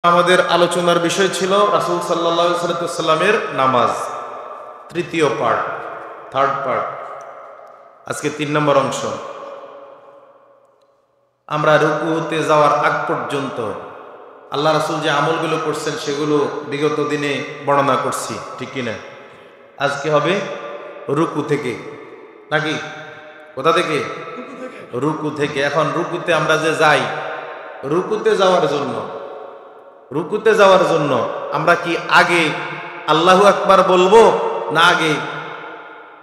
আমাদের আলোচনার বিষয় ছিল রাসূল সাল্লাল্লাহু আলাইহি ওয়াসাল্লামের নামাজ, তৃতীয় পার্ট, থার্ড পার্ট। আজকে 3 নম্বর অংশ। আমরা রুকুতে যাওয়ার আগ পর্যন্ত আল্লাহ রাসূল যে আমলগুলো করছেন সেগুলো বিগত দিনে বর্ণনা করছি, ঠিক কিনা? আজকে হবে রুকু থেকে, নাকি কোথা থেকে? রুকু থেকে। এখন রুকুতে আমরা যে যাই, রুকুতে যাওয়ার জন্য আমরা কি আগে আল্লাহু আকবার বলবো, না আগে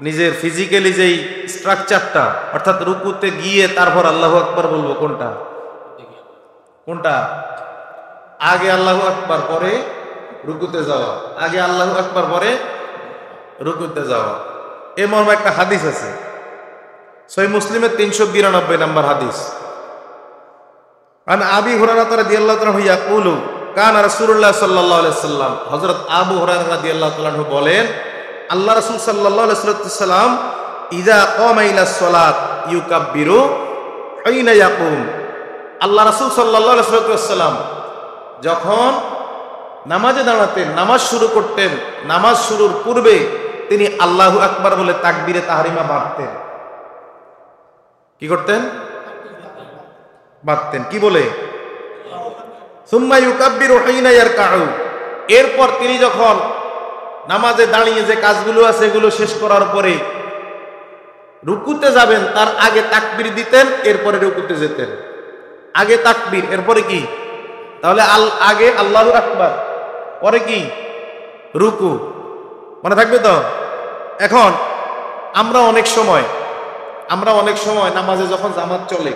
নিজের ফিজিক্যালি যেই স্ট্রাকচারটা, অর্থাৎ রুকুতে গিয়ে তারপর আল্লাহু আকবার বলবো? কোনটা? আগে আল্লাহু আকবার পরে রুকুতে যাওয়া, আগে আল্লাহু আকবার পরে রুকুতে যাওয়া। এই মর্মে একটা হাদিস আছে, সহিহ মুসলিমের 392 নম্বর হাদিস। আন আবি হুরায়রা রাদিয়াল্লাহু তাআলা ইয়াকুলু কানা রাসূলুল্লাহ সাল্লাল্লাহু আলাইহি ওয়াসাল্লাম, হযরত আবু হুরায়রা রাদিয়াল্লাহু তাআলা বলেন, আল্লাহ রাসূল সাল্লাল্লাহু আলাইহি ওয়াসাল্লাম ইযা কামা ইলাস সালাত ইউকাব্বিরু হাইনা ইয়াকুম। আল্লাহ রাসূল সাল্লাল্লাহু আলাইহি ওয়াসাল্লাম যখন নামাজে দাঁড়াতেন, নামাজ শুরু করতেন, নামাজ শুরুর পূর্বে তিনি আল্লাহু আকবার বলে তাকবীরে তাহরিমা বাঁধতেন। কি করতেন? বাঁধতেন। কি বলে? সুম্মা ইউকাব্বিরু হাইনা ইয়ারকাউ। এরপর তিনি যখন নামাজে দাঁড়িয়ে যে কাজগুলো আছে এগুলো শেষ করার পরে রুকুতে যাবেন, তার আগে তাকবীর দিতেন, এরপরে রুকুতে যেতেন। আগে তাকবীর, এরপরে কি? তাহলে আগে আল্লাহু আকবার, পরে কি? রুকু। মনে থাকবে তো? এখন আমরা অনেক সময় নামাজে যখন জামাত চলে,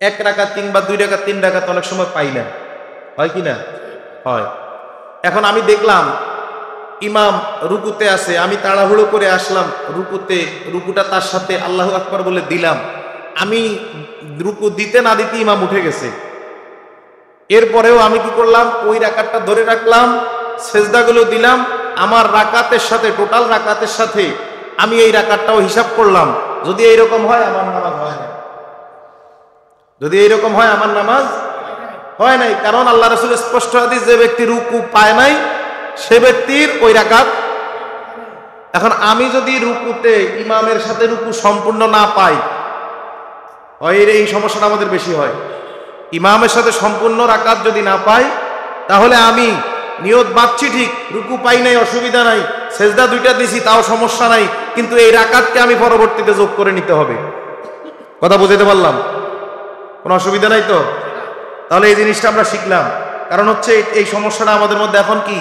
1 রাকাত কিংবা 2 রাকাত 3 রাকাত অনেক সময় পাই না, হয় কি না? হয়। এখন আমি দেখলাম ইমাম রুকুতে আছে, আমি তাড়াহুড়ো করে আসলাম রুকুতে, রুকুটা তার সাথে আল্লাহু আকবার বলে দিলাম। আমি রুকু দিতে না দিতে ইমাম উঠে গেছে। এরপরেও আমি কি করলাম? ওই রাকাতটা ধরে রাখলাম, সেজদাগুলো দিলাম, আমার রাকাতের সাথে, টোটাল রাকাতের সাথে আমি এই রাকাতটাও হিসাব করলাম। যদি এইরকম হয় আমার নামাজ হয় না, হয় নাই। কারণ আল্লাহ রাসূল স্পষ্ট হাদিস, যে ব্যক্তি রুকু পায় নাই সে ব্যক্তির ওই রাকাত। এখন আমি যদি রুকুতে ইমামের সাথে রুকু সম্পূর্ণ না পাই, এই সমস্যাটা আমাদের বেশি হয়। ইমামের সাথে সম্পূর্ণ রাকাত যদি না পাই, তাহলে আমি নিয়ত বাঁধছি ঠিক, রুকু পাই নাই, অসুবিধা নাই, সেজদা 2টা দিছি তাও সমস্যা নাই, কিন্তু এই রাকাতকে আমি পরবর্তীতে যোগ করে নিতে হবে। কথা বুঝাতে পারলাম? কোনো অসুবিধা নাই তো? তাহলে এই জিনিসটা আমরা শিখলাম। কারণ হচ্ছে এই সমস্যাটা আমাদের মধ্যে এখন কি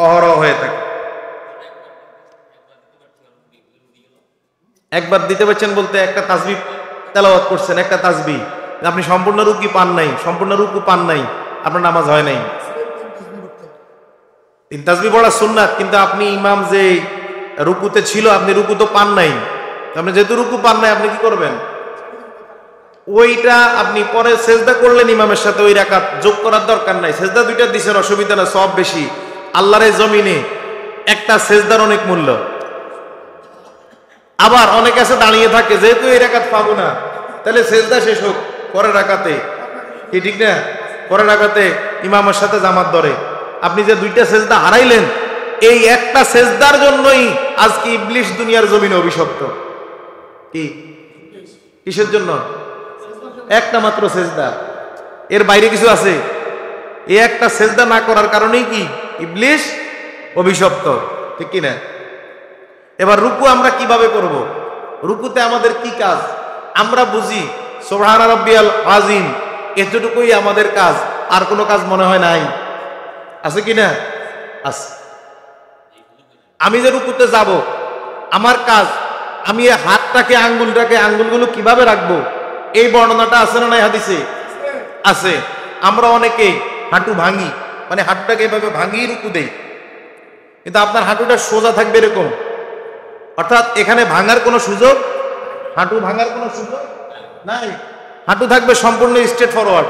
অহরহ হয়ে থাকে। একবার দিতে পারছেন বলতে একটা তাসবিহ তেলাওয়াত করছেন, একটা তাসবিহ, আপনি সম্পূর্ণ রুকু পান নাই, আপনার নামাজ হয় নাই। 3 তাসবিহ পড়া সুন্নাত, কিন্তু আপনি ইমাম যে রুকুতে ছিল, আপনি রুকু তো পান নাই। আপনি যেহেতু রুকু পান নাই, আপনি কি করবেন? ওইটা আপনি পরে সেজদা করলেন ইমামের সাথে, ওই রাকাত যোগ করার দরকার নাই। সেজদা 2টা দিছেন, অসুবিধা না, সব বেশি। আল্লাহর এই জমিনে একটা সেজদার অনেক মূল্য। আবার অনেক আছে দাঁড়িয়ে থাকে, যেহেতু এই রাকাত পাবো না, তাহলে সেজদা শেষ হোক, পরের রাকাতে, কি ঠিক না? পরের রাকাতে ইমামের সাথে জামাত ধরে। আপনি যে 2টা সেজদা হারাইলেন, এই একটা সেজদার জন্যই আজকে ইবলিশ দুনিয়ার জমিনে অভিশপ্ত। কিসের জন্য? একটা মাত্র সেজদা, এর বাইরে কিছু আছে? এই একটা সেজদা না করার কারণেই কি ইবলিশ অভিশপ্ত, ঠিক কি না? এবার রুকু আমরা কিভাবে করব? রুকুতে আমাদের কি কাজ? আমরা বুঝি সুবহান রাব্বিয়াল আযীম, এতটুকুই আমাদের কাজ, আর কোনো কাজ মনে হয় নাই। আছে কি না? আছে। আমি যে রুকুতে যাব, আমার কাজ, আমি এই হাতটাকে, আঙ্গুলগুলো কিভাবে রাখবো, এই বর্ণনাটা আছে না নাই হাদিসে? আছে। আমরা অনেকেই হাঁটু ভাঙি, মানে হাঁটুটাকে এভাবে ভাঙিয়ে রুকু দেই, কিন্তু আপনার হাঁটুটা সোজা থাকবে এরকম, অর্থাৎ এখানে ভাঙার কোনো সুযোগ, হাঁটু ভাঙার কোনো সুযোগ নাই। হাঁটু থাকবে সম্পূর্ণ স্ট্রেট ফরওয়ার্ড।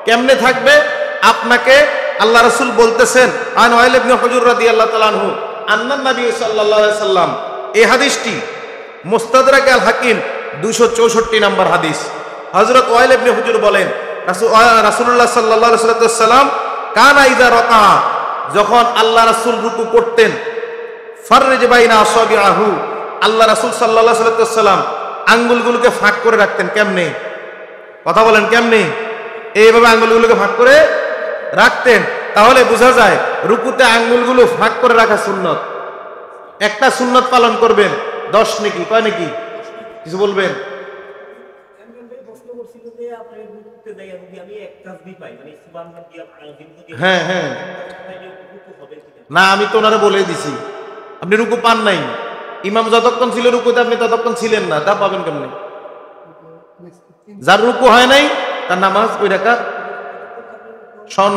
কেমনে থাকবে? আপনাকে আল্লাহ রাসূল বলতেছেন, আন ওয়াইল ইবনে হুজুর রাদিয়াল্লাহু তাআলা আনহু আন্নান নবী সাল্লাল্লাহু আলাইহি সাল্লাম, এই হাদিসটি মুস্তাদরাক আল হাকিম 264 নম্বর হাদিস। হযরত ওয়াইল ইবনে হুজুর বলেন, রাসূলুল্লাহ সাল্লাল্লাহু আলাইহি ওয়াসাল্লাম কানা ইযা রাকা, যখন আল্লাহ রাসূল রুকু করতেন, ফাররিজ বাইনা আসাবিআহু, আল্লাহ রাসূল সাল্লাল্লাহু আলাইহি ওয়াসাল্লাম আঙ্গুলগুলোকে ফাঁক করে রাখতেন। কেমনে? কথা বলেন কেমনে? এইভাবে আঙ্গুলগুলোকে ফাঁক করে রাখতেন। তাহলে বোঝা যায় রুকুতে আঙ্গুলগুলো ফাঁক করে রাখা সুন্নত। একটা সুন্নত পালন করবেন 10 নেকি, কয় নাকি? কিছু বলবেন? হ্যাঁ হ্যাঁ, না আমি তো ওনারে বলে দিছি, আপনি রুকু পান নাই। ইমাম যতক্ষণ ছিল রুকুতে আপনি ততক্ষণ ছিলেন না, তা পাবেন কেমনে? যার রুকু হয় নাই তার নামাজ ওই রাকাত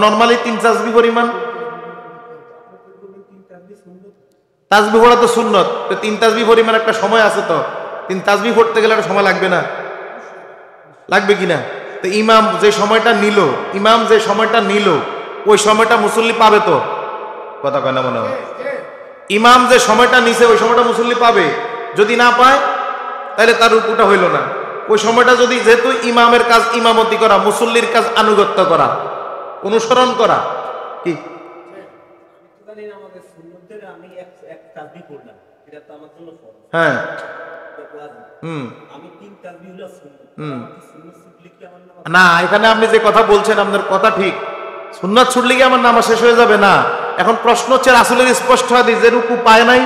নরমালি 3 তাসবিহ পরিমাণ। তাসবিহ পড়া তো সুন্নত, তো 3 তাসবিহ পরিমাণ একটা সময় আছে, তো 3 তাসবিহ পড়তে গেলে একটা সময় লাগবে না? লাগবে কিনা? তো ইমাম যে সময়টা নিল ওই সময়টা মুসল্লি পাবে তো? কথা কয় না মনে হয়? ইমাম যে সময়টা নিছে ওই সময়টা মুসল্লি পাবে, যদি না পায় তাহলে তার রুকুটা হইল না। ওই সময়টা যদি, যেহেতু ইমামের কাজ ইমামতি করা, মুসল্লির কাজ আনুগত্য করা, অনুসরণ করা, কি হ্যাঁ না, এখানে আপনি যে কথা বলছেন আপনার কথা ঠিক, সুন্নাত ছুটলে কি আমার নামাজ শেষ হয়ে যাবে? না। এখন প্রশ্ন হচ্ছে রাসূলের স্পষ্ট হাদিস যে রুকু পায় নাই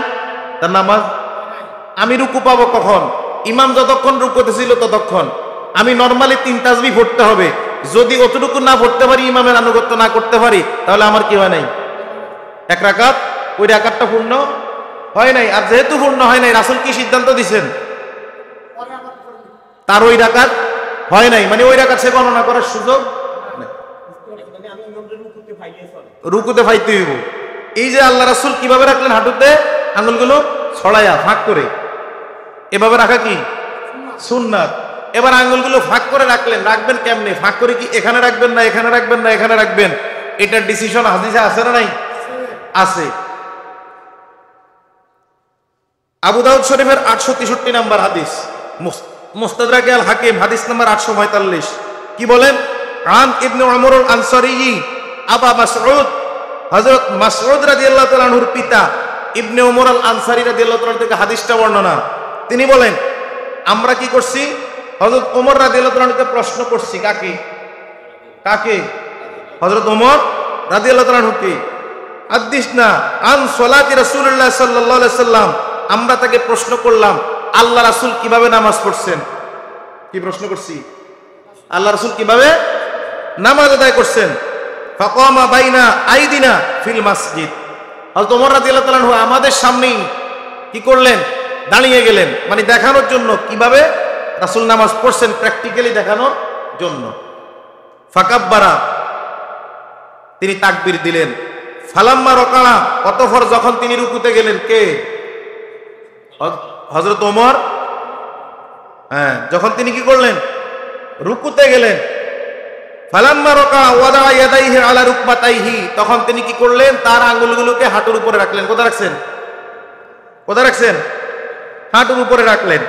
তার নামাজ। আমি রুকু পাবো কখন? ইমাম যতক্ষণ রুকুতে ছিল ততক্ষণ। আমি নরমালি 3 তাসবিহ পড়তে হবে, যদি অতটুকু না পড়তে পারি, ইমামের আনুগত্য না করতে পারি, তাহলে আমার কি হয় নাই? এক রাকাত, ওই রাকাতটা পূর্ণ হয় নাই। আর যেহেতু পূর্ণ হয় নাই, রাসূল কি সিদ্ধান্ত দিবেন? তার ওই রাকাত হয় নাই, মানে ওই রাকাত সে গণনা করার সুযোগ নেই, রুকুতে ফাইতে হইব। এই যে আল্লাহ রাসূল কিভাবে রাখলেন হাঁটুতে আঙ্গুলগুলো ছড়াইয়া ফাঁক করে, এভাবে রাখা কি সুন্নাত। এবার আঙ্গুলগুলো ফাঁক করে রাখবেন কেমনে? ফাঁক করে কি এখানে রাখবেন না এখানে রাখবেন না এখানে রাখবেন? এটার ডিসিশন হাদিসে আছে না নাই? আছে। আবু দাউদ শরীফের 863 নম্বর হাদিস, মুস্তাদরাক আল হাকিম হাদিস নাম্বার 845, কি বলেন? আন ইবনে উমর আল আনসারী আবা মাসউদ, হযরত মাসউদ রাদিয়াল্লাহু তাআলা আনহুর পিতা ইবনে উমর আল আনসারী রাদিয়াল্লাহু তাআলা থেকে হাদিসটা বর্ণনা। তিনি বলেন, আমরা কি করছি? হযরত ওমর রাদিয়াল্লাহু তাআলাকে প্রশ্ন করছি। কাকে? হযরত ওমর রাদিয়াল্লাহু তাআলাকে। হাদিসনা আন সালাতি রাসূলুল্লাহ সাল্লাল্লাহু আলাইহি সাল্লাম, আমরা তাকে প্রশ্ন করলাম আল্লাহ রাসূল কিভাবে নামাজ পড়ছেন। কি প্রশ্ন করছি? আল্লাহ রাসূল কিভাবে নামাজ আদায় করছেন। ফাকামা বাইনা আইদিনা ফিল মসজিদ, হযরত ওমর রাদিয়াল্লাহু তাআলা আমাদের সামনেই কি করলেন? দাঁড়িয়ে গেলেন, মানে দেখানোর জন্য কিভাবে রাসূল নামাজ পড়ছেন, প্র্যাকটিক্যালি দেখানোর জন্য। ফাকাব্বারা, তিনি তাকবীর দিলেন। ফালাম্মা রাকা, অতঃপর যখন তিনি রুকুতে গেলেন, কে? হযরত ওমর। হ্যাঁ, যখন তিনি কি করলেন? রুকুতে গেলেন। ফালাম্মা রাকা ওয়াদা ইয়াদাইহি আলা রুকবাতাইহি, তখন তিনি কি করলেন? তার আঙ্গুলগুলোকে হাঁটুর উপরে রাখলেন। কোথায় রাখছেন? কোথায় রাখছেন? হাঁটুর উপরে রাখলেন।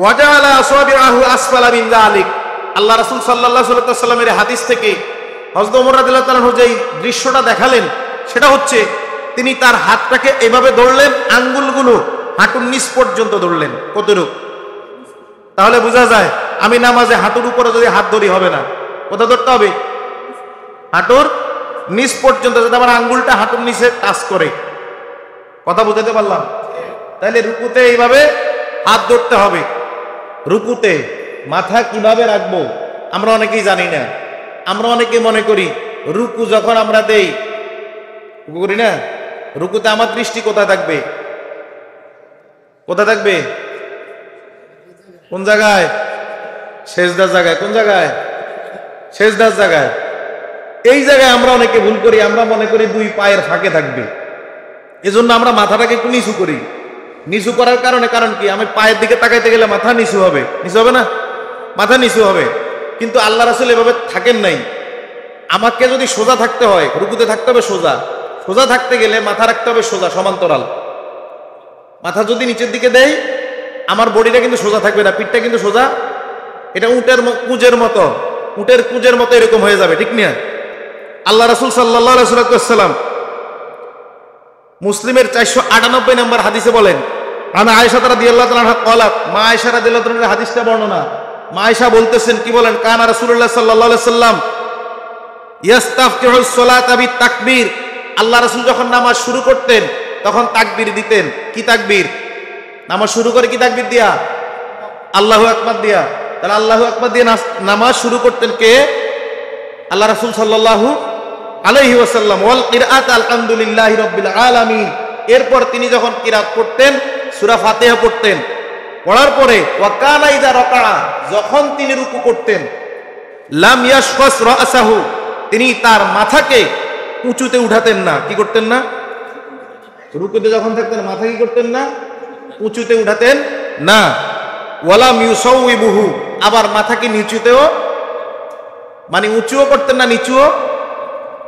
ওয়াজাআলা আসাবিআহু আসফালা মিন যালিক, আল্লাহ রাসূল সাল্লাল্লাহু আলাইহি ওয়াসাল্লামের হাদিস থেকে হযরত ওমর রাদিয়াল্লাহু তাআলা যেই দৃশ্যটা দেখালেন, সেটা হচ্ছে তিনি তার হাতটাকে এভাবে ধরলেন, আঙ্গুলগুলো হাঁটুর নিচ পর্যন্ত ধরলেন। কতটুক? তাহলে বোঝা যায় আমি নামাজে হাঁটুর উপরে যদি হাত ধরি হবে না, কোথায় ধরতে হবে? হাঁটুর নিচ পর্যন্ত, যাতে আমার আঙ্গুলটা হাঁটুর নিচে টাচ করে। কথা বুঝাতে পারলাম? তাহলে রুকুতে এইভাবে হাত ধরতে হবে। রুকুতে মাথা কিভাবে রাখবো আমরা অনেকেই জানি না। আমরা অনেকে মনে করি রুকু যখন আমরা দেই, করি না, রুকুতে আমার দৃষ্টি কোথায় থাকবে? কোথায় থাকবে? কোন জায়গায়? সেজদার জায়গায়। কোন জায়গায়? সেজদার জায়গায়। এই জায়গায় আমরা অনেকে ভুল করি, আমরা মনে করি 2 পায়ের ফাঁকে থাকবে, এজন্য আমরা মাথাটাকে একটু নিচু করি। নিচু করার কারণ কি? আমি পায়ের দিকে তাকাইতে গেলে মাথা নিচু হবে, নিচু হবে না? মাথা নিচু হবে। কিন্তু আল্লাহ রাসূল এভাবে থাকেন নাই। আমাকে যদি সোজা থাকতে হয়, রুকুতে থাকতে হবে সোজা। সোজা থাকতে গেলে মাথা রাখতে হবে সোজা, সমান্তরাল। মাথা যদি নিচের দিকে দেয়, আমার বডিটা কিন্তু সোজা থাকবে না, পিঠটা কিন্তু সোজা। এটা উটের কুঁজের মতো, উটের কুঁজের মতো এরকম হয়ে যাবে, ঠিক না? আল্লাহ রাসূল সাল্লাল্লাহু আলাইহি ওয়াসাল্লাম মুসলিমের 498 নম্বর হাদিসে বলেন, আনা আয়েশা রাদিয়াল্লাহু তাআলা আনহা ক্বালাত, মা আয়েশা রাদিয়াল্লাহু তাআলা হাদিসটা বর্ণনা, মা আয়েশা বলতেছেন, কি বলেন, কানা রাসূলুল্লাহ সাল্লাল্লাহু আলাইহি ওয়াসাল্লাম ইয়াস্তাফতিহুস সালাতা বিত-তাকবীর, আল্লাহ রাসূল যখন নামাজ শুরু করতেন তখন তাকবীর দিতেন। কি তাকবীর? নামাজ শুরু করে কি তাকবীর দিয়া? আল্লাহু আকবার দিয়া। তাহলে আল্লাহু আকবার দিয়ে নামাজ শুরু করতেন কে? আল্লাহ রাসূল সাল্লাল্লাহু আলাইহি ওয়াসাল্লাম। ওয়াল কিরাআত আলহামদুলিল্লাহি রাব্বিল আলামিন, এরপর তিনি যখন কিরাত পড়তেন সূরা ফাতিহা পড়তেন, পড়ার পরে ওয়া কানা ইযা রাকা'a, যখন তিনি রুকু করতেন, লাম ইয়াশখাস রাসাহু, তিনি তার মাথাকে উঁচুতে উঠাতেন না। কি করতেন না? রুকুতে যখন থাকতেন মাথা কি করতেন না? উঁচুতে উঠাতেন না। ওয়ালাম ইউসাউইবুহু, আবার মাথাকে নিচুতেও, মানে উঁচুও করতেন না নিচুও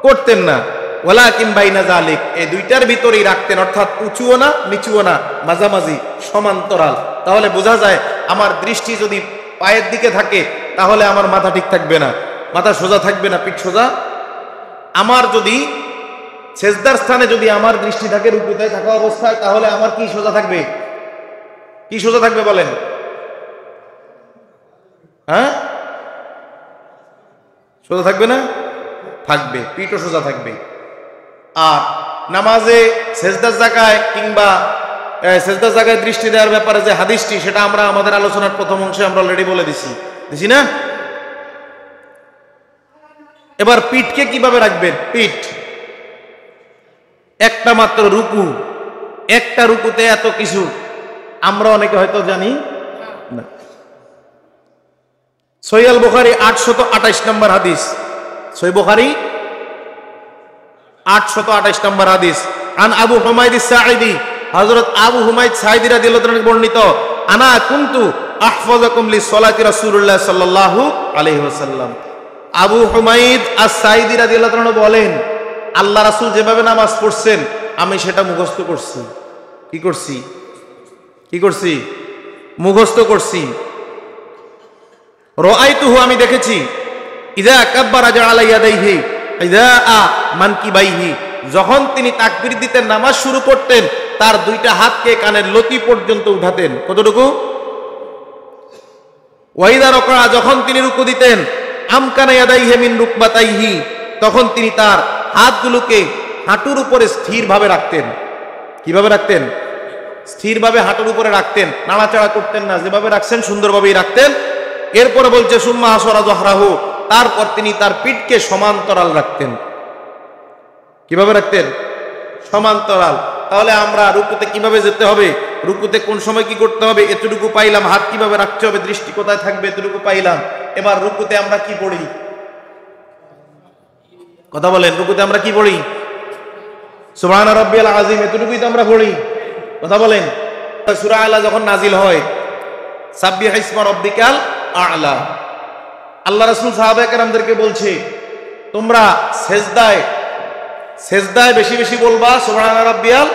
করতেন না। ওয়ালাকিন বাইনা যালিক, এই দুইটার ভিতরেই রাখতেন, অর্থাৎ উঁচুও না নিচুও না, মাঝামাঝি সমান্তরাল। তাহলে বোঝা যায় আমার দৃষ্টি যদি পায়ের দিকে থাকে তাহলে আমার মাথা ঠিক থাকবে না, মাথা সোজা থাকবে না, পিঠ সোজা। আমার যদি সেজদার স্থানে যদি আমার দৃষ্টি থাকে রুকুতে থাকা অবস্থায়, তাহলে আমার কি সোজা থাকবে? কি সোজা থাকবে বলেন? হ্যাঁ, সোজা থাকবে না? থাকবে, পিঠও সোজা থাকবে। আর নামাজে সেজদার জায়গায় কিংবা সেজদার জায়গায় দৃষ্টি দেওয়ার ব্যাপারে যে হাদিসটি, সেটা আমরা আমাদের আলোচনার প্রথম অংশে আমরা অলরেডি বলে দিছি না? এবার পিঠকে কিভাবে রাখবেন? পিঠ একটা মাত্র রুকু, একটা রুকুতে এত কিছু আমরা অনেকে হয়তো জানি না। সহিহ আল বুখারী 828 নম্বর হাদিস, সহিহ বুখারী 828 নম্বর হাদিস, আন আবু হুমায়দ আস-সাঈদি, হযরত আবু হুমায়দ সাঈদি রাদিয়াল্লাহু তাআলা বর্ণিত, আনা কুনতু আহফাযাকুম লিসসালাতি রাসূলুল্লাহ সাল্লাল্লাহু আলাইহি ওয়াসাল্লাম। আবু হুমায়দ আস-সাঈদি রাদিয়াল্লাহু তাআলা বলেন, আল্লাহ রাসূল যেভাবে নামাজ পড়ছেন আমি সেটা মুখস্থ করছি। কি করছি? কি করছি? মুখস্থ করছি। রাআইতুহু, আমি দেখেছি, ইযা কাব্বারা জাআলা ইয়াদাইহি ইযা মানকিবাইহি, যখন তিনি তাকবীর দিতেন নামাজ শুরু করতেন তার দুইটা হাতকে কানের লতি পর্যন্ত উঠাতেন। কতটুকু? ওয়া ইযা রাকা'a, যখন তিনি রুকু দিতেন, আমকানা ইয়াদাইহি মিন রুকবাতাইহি, তখন তিনি তার হাতগুলোকে হাঁটুর উপরে স্থিরভাবে রাখতেন। কিভাবে রাখতেন? স্থিরভাবে হাঁটুর উপরে রাখতেন, নাড়াচাড়া করতেন না, যেভাবে রাখছেন সুন্দরভাবেই রাখতেন। এরপরে বলছে সুম্মা হাসরা যহরাহু, তারপর তিনি তার পিঠকে সমান্তরাল রাখতেন। কিভাবে রাখতেন? সমান্তরাল। তাহলে আমরা রুকুতে কিভাবে যেতে হবে, রুকুতে কোন সময় কি করতে হবে এতটুকু পাইলাম, হাত কিভাবে রাখতে হবে, দৃষ্টি কোথায় থাকবে এতটুকু পাইলাম। এবার রুকুতে আমরা কি পড়ি? কথা বলেন, রুকুতে আমরা কি পড়ি? সুবহান রাব্বিয়াল আযীম, এতটুকুই তো আমরা পড়ি। কথা বলেন। সূরা আলা যখন নাজিল হয়, সাব্বিহ ইসমা রাব্বিকাল আ'লা, আল্লাহ রাসূল সাহাবায়ে কেরামদেরকে বলছে, তোমরা সেজদায় বেশি বেশি বলবা সুবহান রাব্বিয়াল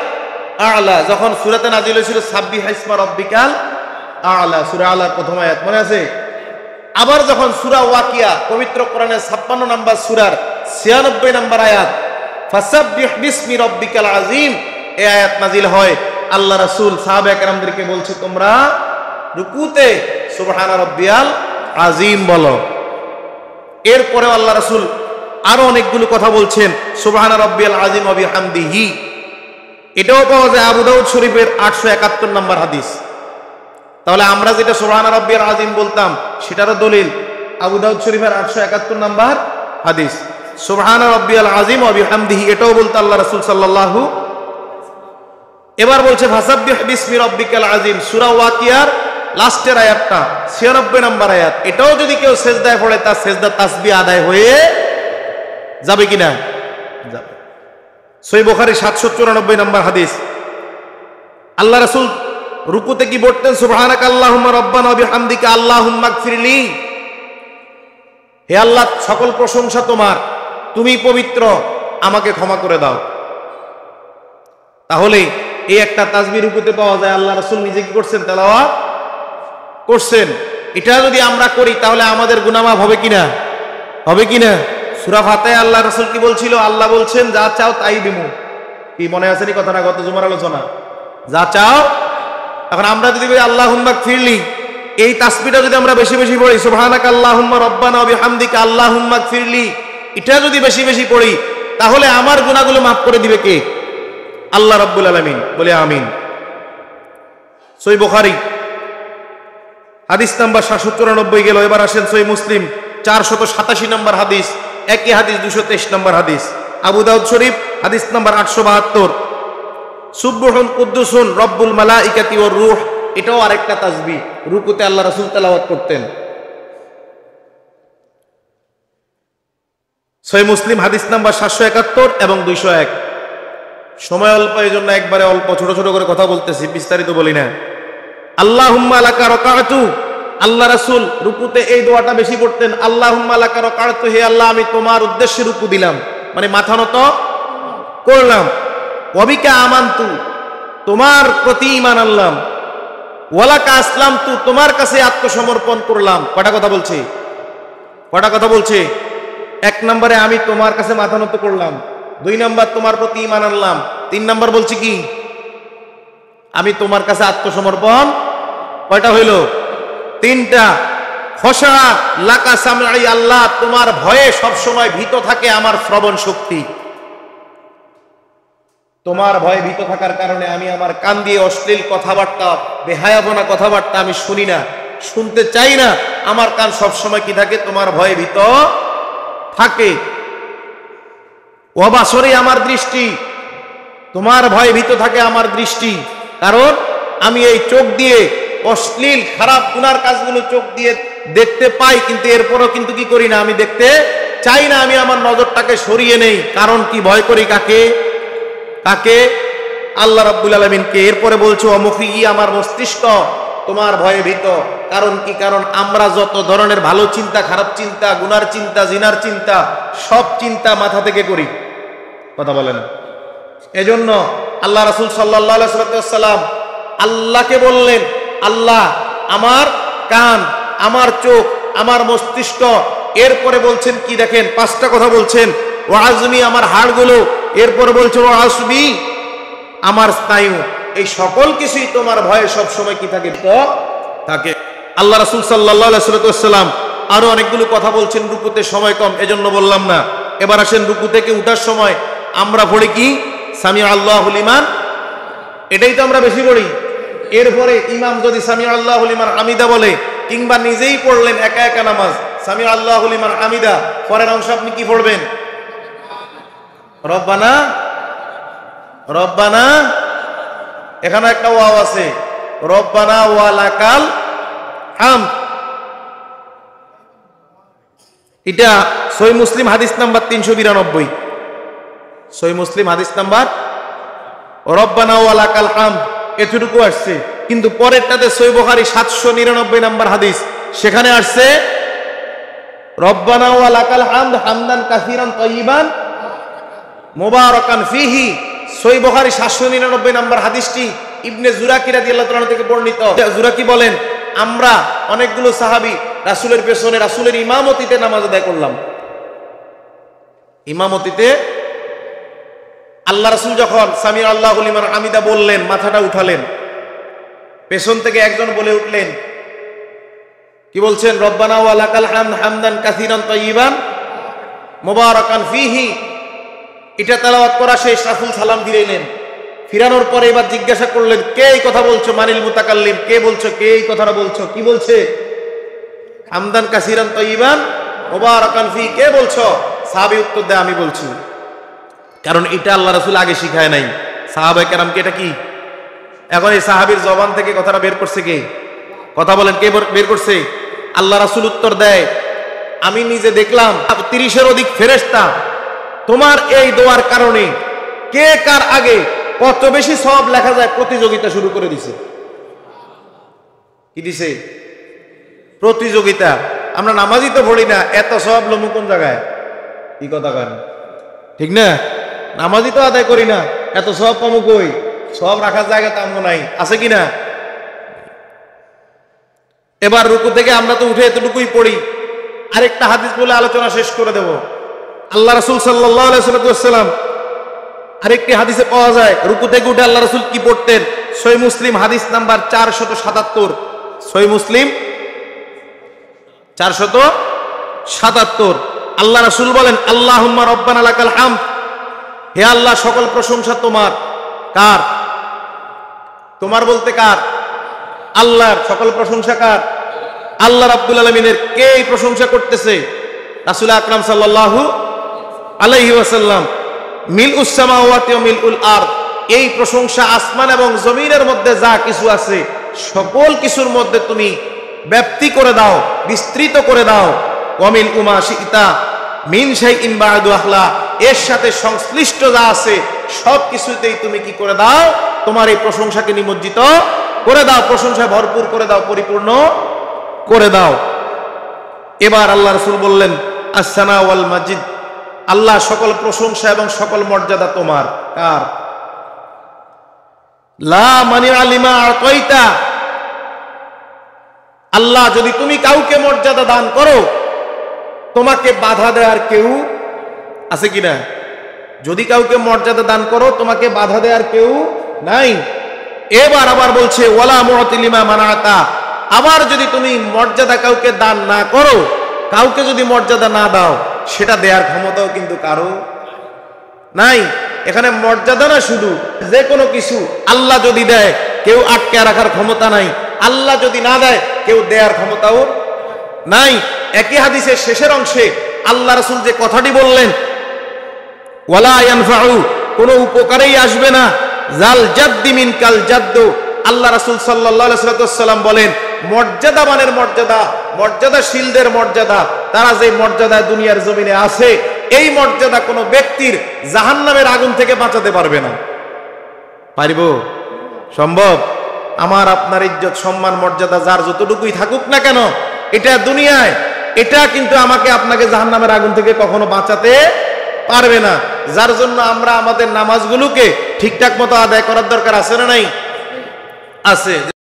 আ'লা। যখন সূরাতে নাজিল হয়েছিল সাব্বিহ ইসমা রাব্বিকাল আ'লা, সূরা আলার প্রথম আয়াত মনে আছে? আবার যখন সূরা ওয়াকিয়া, পবিত্র কোরআনের 56 নম্বর সূরার 96 নম্বর আয়াত, ফাসাব্বিহ বিসমি রাব্বিকাল আযীম, এই আয়াত নাজিল হয়, আল্লাহ রাসূল সাহাবায়ে কেরামদেরকে বলছে, তোমরা রুকুতে সুবহান রাব্বিয়াল আযীম বলো। এরপরে আল্লাহ রাসূল আরো অনেকগুলো কথা বলছেন, সুবহান রাব্বিয়াল আযীম ওয়া বিহামদিহি। এটাও পাওয়া যায় আবু দাউদ শরীফের 871 নম্বর হাদিস। তাহলে আমরা যেটা সুবহান রাব্বিয়াল আযীম বলতাম সেটারও দলিল আবু দাউদ শরীফের 871 নম্বর হাদিস। সুবহান রাব্বিয়াল আযীম ওয়া বিহামদিহি, এটাও বলতে আল্লাহ রাসূল সাল্লাল্লাহু। এবার বলছে ফাসাব্বিহ বিসমি রাব্বিকাল আযীম, সূরা ওয়াকিয়ার লাস্টের আয়াতটা 96 নম্বর আয়াত। এটাও যদি কেউ সেজদায় পড়ে তার সেজদা তাসবিহ আদায় হয়ে যাবে কিনা? যাবে। সহিহ বুখারী 794 নম্বর হাদিস, আল্লাহ রাসূল রুকুতে কি বলতেন? সুবহানাকা আল্লাহুম্মা রাব্বানা ওয়া বিহামদিকা আল্লাহুম্মা গফিরলি, হে আল্লাহ সকল প্রশংসা তোমার, তুমি পবিত্র, আমাকে ক্ষমা করে দাও। তাহলে এই একটা তাসবিহ রুকুতে পাওয়া যায়, আল্লাহ রাসূল নিজে কি করছেন? তেলাওয়াত করছেন। এটা যদি আমরা করি তাহলে আমাদের গুনাহ মাফ হবে কিনা? হবে কি না? সূরা ফাতিহা আল্লাহ রাসূল কি বলছিল? আল্লাহ বলছেন যা চাও তাই দিমু। কি মনে আছে নি কথাটা গত জুমার আলোচনা? যা চাও। এখন আমরা যদি বলি আল্লাহুম্মা গফিরলি, এই তাসবিহটা যদি আমরা বেশি বেশি পড়ি, সুবহানাকা আল্লাহুম্মা রব্বানা ওয়া বিহামদিকা আল্লাহুম্মা গফিরলি, এটা যদি বেশি বেশি পড়ি, তাহলে আমার গুনাহগুলো মাফ করে দিবে কে? আল্লাহ রাব্বুল আলামিন। বলে আমিন। সহিহ বুখারী হাদিস নাম্বার 794 গেল। এবার আসেন সহিহ মুসলিম 487 নম্বর হাদিস, একই হাদিস 223 নম্বর হাদিস। আবু দাউদ শরীফ হাদিস নাম্বার 872, সুবহুন কুদ্দুসুন রব্বুল মালাইকাতি ওয়ার রূহ, এটাও আরেকটা তাসবিহ। রুকুতে আল্লাহ রাসূল তেলাওয়াত করতেন। সহিহ মুসলিম হাদিস নাম্বার 771 এবং 201। সময় অল্প, এই জন্য একবারে অল্প ছোট ছোট করে কথা বলতেছি, বিস্তারিত বলি না। আল্লাহুম্মা লাকা রাকাতু, আল্লাহ রাসূল রুকুতে এই দোয়াটা বেশি পড়তেন। আল্লাহুম্মা লাকা রাকাতু, হে আল্লাহ আমি তোমার উদ্দেশ্যে রুকু দিলাম, মানে মাথা নত করলাম। ওয়াবিকা আমানতু, তোমার প্রতি ঈমান আনলাম। ওয়ালাকা আসলামতু, তোমার কাছে আত্মসমর্পণ করলাম। কয়টা কথা বলছে? কয়টা কথা বলছে? এক নম্বরে আমি তোমার কাছে মাথা নত করলাম, 2 নম্বর তোমার প্রতি ঈমান আনলাম, 3 নম্বর বলছি কি? আমি তোমার কাছে আত্মসমর্পণ। কয়টা হইল? 3টা। খশা লাকা সামঈ, আল্লাহ তোমার ভয়ে সব সময় ভীত থাকে আমার শ্রবণ শক্তি। তোমার ভয়ে ভীত থাকার কারণে আমি আমার কান দিয়ে অশ্লীল কথাবার্তা, বেহায়াপনা কথাবার্তা আমি শুনি না, শুনতে চাই না। আমার কান সব সময় কি থাকে? তোমার ভয়ে ভীত থাকে। ওয়াবাসরে, আমার দৃষ্টি, তোমার ভয়ে ভীত থাকে আমার দৃষ্টি। কারণ আমি এই চোখ দিয়ে অশ্লীল খারাপ গুনার কাজগুলো চোখ দিয়ে দেখতে পাই, কিন্তু এরপরও কিন্তু কি করি না? আমি দেখতে চাই না, আমি আমার নজরটাকে সরিয়ে নেই। কারণ কি? ভয় করি কাকে? কাকে? আল্লাহ রাব্বুল আলামিনকে। এরপরে বলছো অমুখী, আমার মস্তিষ্ক তোমার ভয়ে ভীত। কারণ কি? কারণ আমরা যত ধরনের ভালো চিন্তা, খারাপ চিন্তা, গুনার চিন্তা, জিনার চিন্তা, সব চিন্তা মাথা থেকে করি। কথা বলেন। এজন্য আল্লাহ রাসূল সাল্লাল্লাহু আলাইহি ওয়াসাল্লাম আল্লাহকে বললেন, আল্লাহ আমার কান, আমার চোখ, আমার মস্তিষ্ক। এরপরে বলছেন কি? দেখেন 5টা কথা বলছেন। ও আজমি, আমার হাড়গুলো। এরপরে বলছেন ও আসবি, আমার স্নায়ু। এই সকল কিছুই তোমার ভয়ে সব সময় কি থাকে? তো থাকে। আল্লাহ রাসূল সাল্লাল্লাহু আলাইহি ওয়াসাল্লাম আরো অনেকগুলো কথা বলছেন। রুকুতে সময় কম, এজন্য বললাম না। এবার আসেন রুকু থেকে উঠার সময় আমরা পড়ি কি? সামি আল্লাহু লিমান, এটাই তো আমরা বেশি পড়ি। এরপরে ইমাম যদি সামি আল্লাহু লিমান হামিদা বলে, কিংবা নিজেই পড়লেন একা একা নামাজ, সামি আল্লাহু লিমান হামিদা, পরের অংশ আপনি কি পড়বেন? রব্বানা রব্বানা, এখানে একটা ওয়াও আছে, রব্বানা ওয়া লাকাল হামদ। এটা সহিহ মুসলিম হাদিস নাম্বার 392। সহিহ মুসলিম হাদিস নাম্বার রব্বানা ওয়া লাকাল হামদ, এতটুকু আসছে। কিন্তু পরেরটাতে সহিহ বুখারী 799 নম্বর হাদিস, সেখানে আসছে রব্বানা ওয়া লাকাল হামদ হামদান কাসীরান তাইয়িবান মুবারাকান ফিহি। সহিহ বুখারী 799 নম্বর হাদিসটি ইবনে জুরাকি রাদিয়াল্লাহু তাআলা থেকে বর্ণিত। জুরাকি বলেন, আমরা অনেকগুলো সাহাবী রাসূলের পেছনে রাসূলের ইমামতিতে নামাজ আদায় করলাম। ইমামতিতে আল্লাহ রাসূল যখন সামি আল্লাহু লিমান হামিদা বললেন, মাথাটা উঠালেন, পেছন থেকে একজন বলে উঠলেন, কি বলছেন? রব্বানা ওয়া লাকাল হামদ হামদান কাসীরান তাইয়িবান মুবারাকান ফিহি। এটা তেলাওয়াত করা শেষ, রাসূল সালাম ফিরাইলেন। ফিরানোর পরে এবার জিজ্ঞাসা করলেন, কে এই কথা বলছো? মানিল মুতাকাল্লিম, কে বলছো? কে এই কথাটা বলছো? কি বলছে? হামদান কাসীরান তাইয়িবান মুবারাকান ফি, কে বলছো? সাহাবী উত্তর দেয়, আমি বলছি। কারণ এটা আল্লাহ রাসূল আগে শিখায় নাই সাহাবায়ে কেরামকে। এটা কি? এখন এই সাহাবীর জবান থেকে কথাটা বের করছে কে? কথা বলেন, কে বের করছে? আল্লাহ রাসূল উত্তর দেয়, আমি নিজে দেখলাম 30-এর অধিক ফেরেশতা তোমার এই দোয়ার কারণে কে কার আগে কত বেশি সওয়াব লেখা যায় প্রতিযোগিতা শুরু করে দিছে। কি দিছে? প্রতিযোগিতা। আমরা নামাজই তো পড়ি না, এত সওয়াব লমু কোন জায়গায়? কি কথা কেন? ঠিক না? নামাজই তো আদায় করি না, এত সওয়াব পাবো কই? সওয়াব রাখার জায়গা তো আমগো নাই, আছে কি না? এবার রুকু থেকে আমরা তো উঠে এতটুকুই পড়ি, আরেকটা হাদিস বলে আলোচনা শেষ করে দেব। আল্লাহ রাসূল সাল্লাল্লাহু আলাইহি ওয়াসাল্লাম আরেকটি হাদিসে পাওয়া যায় রুকু থেকে উঠে আল্লাহ রাসূল কি পড়তেন। সহিহ মুসলিম হাদিস নাম্বার 477। সহিহ মুসলিম 477। আল্লাহ রাসূল বলেন, আল্লাহুম্মা রব্বানা লাকাল হামদ, হে আল্লাহ সকল প্রশংসা তোমার। কার? তোমার বলতে কার? আল্লাহর। সকল প্রশংসা কার? আল্লাহ রাব্বুল আলামিনের। কে এই প্রশংসা করতেছে? রাসূল আকরাম সাল্লাল্লাহু আলাইহি ওয়াসাল্লাম। মিলউস সামাওয়াতি ওয়া মিলউল আরদ, এই প্রশংসা আসমান এবং জমিনের মধ্যে যা কিছু আছে সকল কিছুর মধ্যে তুমি ব্যাপ্তি করে দাও, বিস্তৃত করে দাও। ওয়া মিল উমা শিতা মিন শাইইন বা'দু আহলা, এর সাথে সংশ্লিষ্ট যা আছে সব কিছুতেই তুমি কি করে দাও? তোমার এই প্রশংসাকে নিমজ্জিত করে দাও, প্রশংসায় ভরপুর করে দাও, পরিপূর্ণ করে দাও। এবার আল্লাহ রাসূল বললেন, আস-সানা ওয়াল মাজিদ, আল্লাহ সকল প্রশংসা এবং সকল মর্যাদা তোমার। কার? লা মানি আলিমা আতাইতা, আল্লাহ যদি তুমি কাউকে মর্যাদা দান করো তোমাকে বাধা দেওয়ার কেউ আছে কিনা? যদি কাউকে মর্যাদা দান করো তোমাকে বাধা দেওয়ার কেউ নাই। এবার আবার বলছে ওয়ালা মুআতিলিমা মানাতা, আবার যদি তুমি মর্যাদা কাউকে দান না করো, কাউকে যদি মর্যাদা না দাও, সেটা দেওয়ার ক্ষমতাও কিন্তু কারো নাই। এখানে মর্যাদা না, শুধু যে কোনো কিছু আল্লাহ যদি দেয় কেউ আটকে রাখার ক্ষমতা নাই, আল্লাহ যদি না দেয় কেউ দেওয়ার ক্ষমতাও নাই। একই হাদিসের শেষের অংশে আল্লাহ রাসূল যে কথাটি বললেন, ওয়ালা ইয়ানফাউ, কোনো উপকারেই আসবে না, জাল জাদ্দি মিনকাল জাদ্দু, আল্লাহ রাসূল সাল্লাল্লাহু আলাইহি ওয়াসাল্লাম বলেন, মর্যাদাবানের মর্যাদা, মর্যাদাশীলদের মর্যাদা, তারা যে মর্যাদা দুনিয়ার জমিনে আছে, এই মর্যাদা কোনো ব্যক্তির জাহান্নামের আগুন থেকে বাঁচাতে পারবে না। পারিব? সম্ভব? আমার আপনার ইজ্জত সম্মান মর্যাদা যার যতটুকুই থাকুক না কেন, এটা দুনিয়ায়, এটা কিন্তু আমাকে আপনাকে জাহান্নামের আগুন থেকে কখনো বাঁচাতে পারবে না। যার জন্য আমরা আমাদের নামাজগুলোকে ঠিকঠাক মতো আদায় করার দরকার আছে না নাই? আছে।